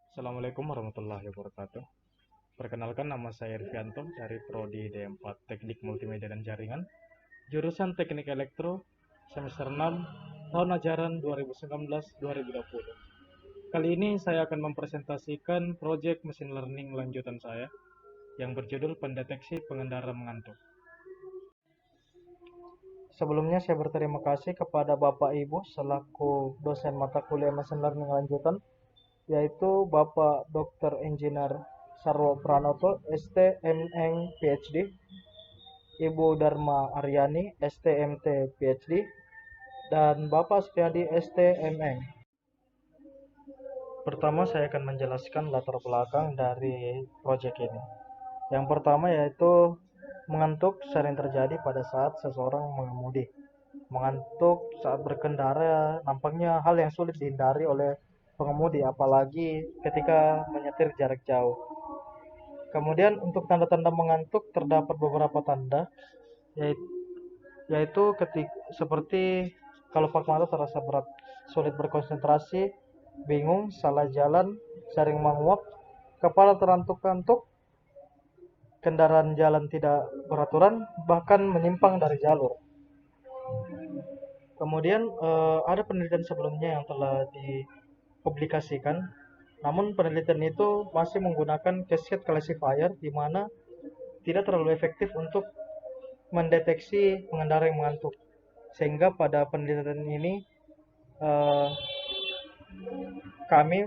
Assalamualaikum warahmatullahi wabarakatuh. Perkenalkan, nama saya Irvianto dari Prodi D4 Teknik Multimedia dan Jaringan, jurusan Teknik Elektro, semester 6, tahun ajaran 2019-2020. Kali ini saya akan mempresentasikan proyek mesin learning lanjutan saya yang berjudul Pendeteksi Pengendara Mengantuk. Sebelumnya saya berterima kasih kepada Bapak Ibu selaku dosen mata kuliah mesin learning lanjutan, yaitu Bapak Dr. Engineer Sarwo Pranoto, STMN PhD, Ibu Dharma Aryani, STMT PhD, dan Bapak Supriyadi, STMN. Pertama, saya akan menjelaskan latar belakang dari proyek ini. Yang pertama yaitu mengantuk sering terjadi pada saat seseorang mengemudi. Mengantuk saat berkendara nampaknya hal yang sulit dihindari oleh pengemudi, apalagi ketika menyetir jarak jauh. Kemudian untuk tanda-tanda mengantuk terdapat beberapa tanda, yaitu seperti kelopak mata terasa berat, sulit berkonsentrasi, bingung, salah jalan, sering menguap, kepala terantuk-antuk, kendaraan jalan tidak beraturan, bahkan menyimpang dari jalur. Kemudian ada penelitian sebelumnya yang telah dipublikasikan, namun penelitian itu masih menggunakan cascade classifier, di mana tidak terlalu efektif untuk mendeteksi pengendara yang mengantuk. Sehingga pada penelitian ini kami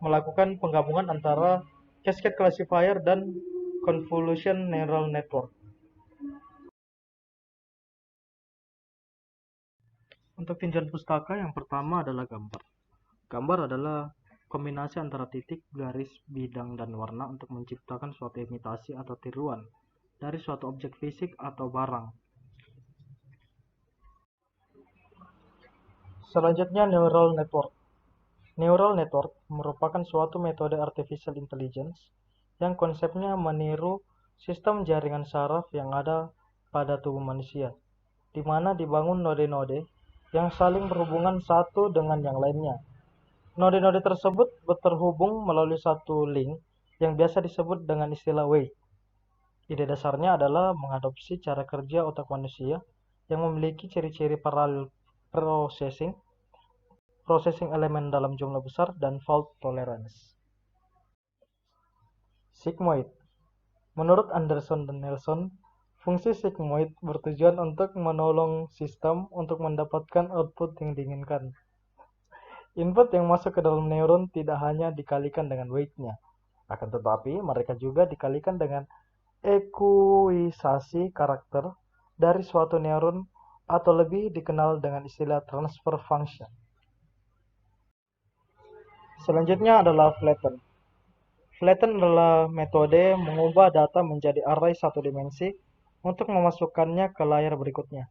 melakukan penggabungan antara cascade classifier dan convolution neural network. Untuk tinjauan pustaka, yang pertama adalah gambar. Gambar adalah kombinasi antara titik, garis, bidang, dan warna untuk menciptakan suatu imitasi atau tiruan dari suatu objek fisik atau barang. Selanjutnya, neural network. Neural network merupakan suatu metode artificial intelligence yang konsepnya meniru sistem jaringan saraf yang ada pada tubuh manusia, di mana dibangun node-node yang saling berhubungan satu dengan yang lainnya. Node-node tersebut terhubung melalui satu link yang biasa disebut dengan istilah way. Ide dasarnya adalah mengadopsi cara kerja otak manusia yang memiliki ciri-ciri parallel processing elemen dalam jumlah besar, dan fault tolerance. Sigmoid. Menurut Anderson dan Nelson, fungsi sigmoid bertujuan untuk menolong sistem untuk mendapatkan output yang diinginkan. Input yang masuk ke dalam neuron tidak hanya dikalikan dengan weight-nya, akan tetapi mereka juga dikalikan dengan ekuisasi karakter dari suatu neuron, atau lebih dikenal dengan istilah transfer function. Selanjutnya adalah flatten. Flatten adalah metode mengubah data menjadi array satu dimensi untuk memasukkannya ke layar berikutnya.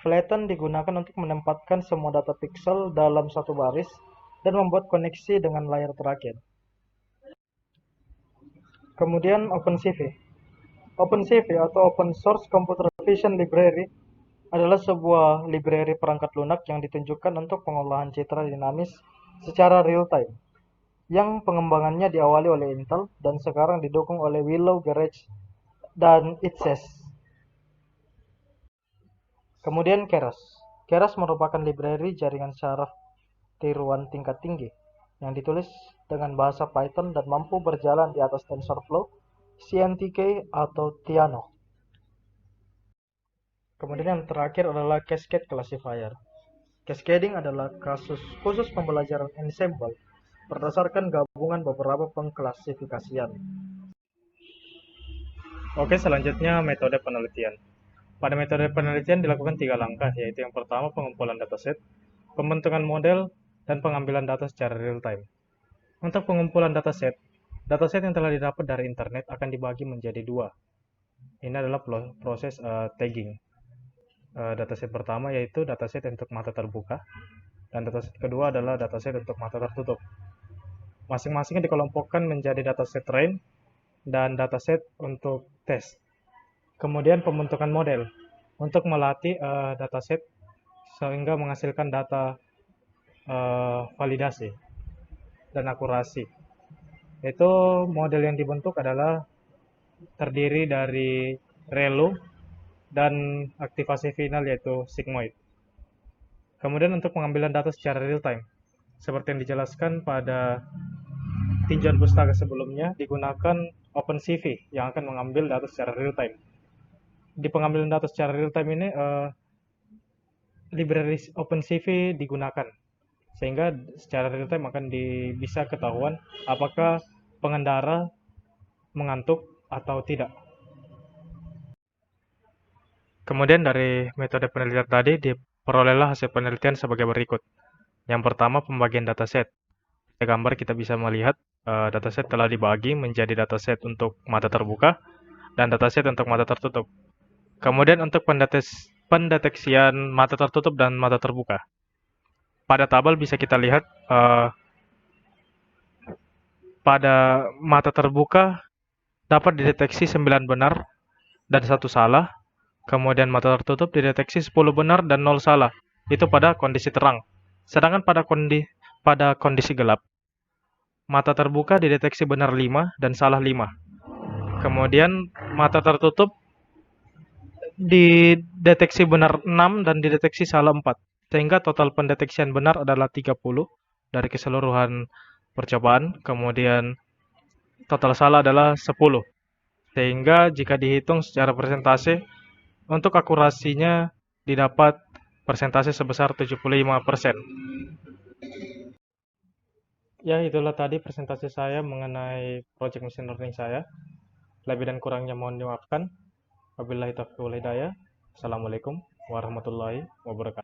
Flatten digunakan untuk menempatkan semua data pixel dalam satu baris dan membuat koneksi dengan layar terakhir. Kemudian OpenCV. OpenCV atau Open Source Computer Vision Library adalah sebuah library perangkat lunak yang ditunjukkan untuk pengolahan citra dinamis secara real time, yang pengembangannya diawali oleh Intel dan sekarang didukung oleh Willow Garage dan ITSES. Kemudian Keras. Keras merupakan library jaringan saraf tiruan tingkat tinggi yang ditulis dengan bahasa Python dan mampu berjalan di atas TensorFlow, CNTK, atau Theano. Kemudian yang terakhir adalah Cascade Classifier. Cascading adalah kasus khusus pembelajaran ensemble berdasarkan gabungan beberapa pengklasifikasian. Oke, selanjutnya metode penelitian. Pada metode penelitian dilakukan 3 langkah, yaitu yang pertama pengumpulan dataset, pembentukan model, dan pengambilan data secara real time. Untuk pengumpulan dataset yang telah didapat dari internet akan dibagi menjadi 2. Ini adalah proses tagging. Dataset pertama yaitu dataset untuk mata terbuka, dan dataset kedua adalah dataset untuk mata tertutup. Masing-masing dikelompokkan menjadi dataset train dan dataset untuk tes. Kemudian pembentukan model untuk melatih dataset sehingga menghasilkan data validasi. dan akurasi. Itu model yang dibentuk adalah terdiri dari ReLU dan aktivasi final yaitu sigmoid. Kemudian untuk pengambilan data secara real time, seperti yang dijelaskan pada tinjauan pustaka sebelumnya, digunakan OpenCV yang akan mengambil data secara real time. Di pengambilan data secara real time ini, library OpenCV digunakan, sehingga secara real time akan bisa ketahuan apakah pengendara mengantuk atau tidak. Kemudian dari metode penelitian tadi diperolehlah hasil penelitian sebagai berikut. Yang pertama, pembagian dataset. Pada gambar kita bisa melihat dataset telah dibagi menjadi dataset untuk mata terbuka dan dataset untuk mata tertutup. Kemudian untuk pendeteksian mata tertutup dan mata terbuka. Pada tabel bisa kita lihat pada mata terbuka dapat dideteksi 9 benar dan 1 salah. Kemudian mata tertutup dideteksi 10 benar dan 0 salah. Itu pada kondisi terang. Sedangkan pada kondisi gelap, mata terbuka dideteksi benar 5 dan salah 5. Kemudian mata tertutup dideteksi benar 6 dan dideteksi salah 4. Sehingga total pendeteksian benar adalah 30 dari keseluruhan percobaan. Kemudian total salah adalah 10. Sehingga jika dihitung secara persentase, untuk akurasinya didapat persentase sebesar 75%. Ya, itulah tadi presentasi saya mengenai project machine learning saya. Lebih dan kurangnya mohon dimaafkan. Wabillahi taufiq wal hidayah. Assalamualaikum warahmatullahi wabarakatuh.